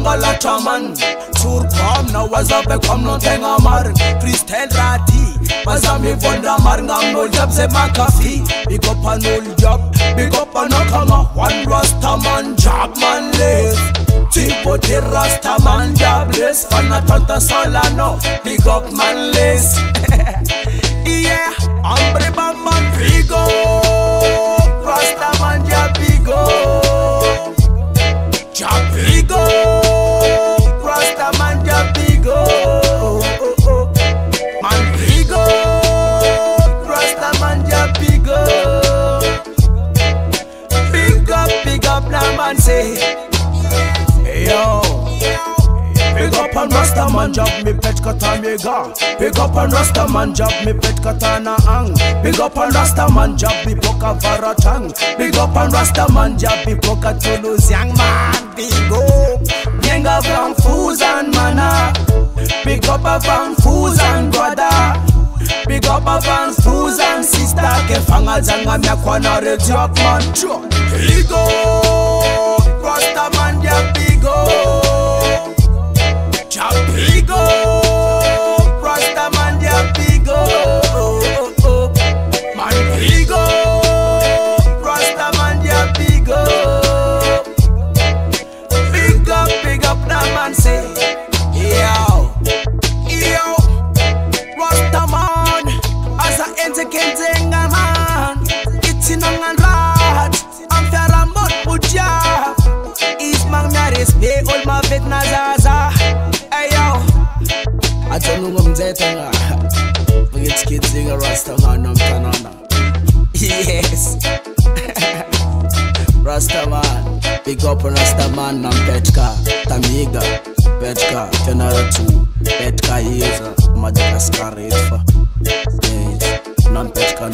Mangalata man Turkom na wazabe kom no tenga mar Christel Rati Bazami vonda mar ngam job se makafi Big up an old job Big up an akanga One Rasta man job man live Tipo de Rasta man jobless Fana tanta Solano Big up man list Yeah Hambre bam man frigo Rasta man jabigo Jabigo Rasta man jabigo Man frigo Rasta man jabigo Big up na man say Yo Big up and Rasta man job me pet kata mega Big up and Rasta man job me pet kata na ang Big up and Rasta man job me poka varatang Big up and Rasta man job me poka Toulouse young man Big up Yenga from Fuzan mana Big up a from Fuzan brother Big up a from Fuzan sister Kefanga zanga mya kwana re job man Big up Rasta man job big up Jabigo, Rasta man Jabigo, man Bigo, Rasta man Jabigo. Big up, that man say, yo, Rasta man, as I enter Kentenga man, it's in a lot, I'm Ferramot Puja, is Magnaris, pay all my vet nazaza. I don't know what I'm saying. Forget kids sing a Rasta man, I'm Tanana. Yes. Rasta man, big up on Rasta man, I'm Petka, Tamiga, Petka, Tenara 2, Petka Yeza, Madagascar, Nam Petka.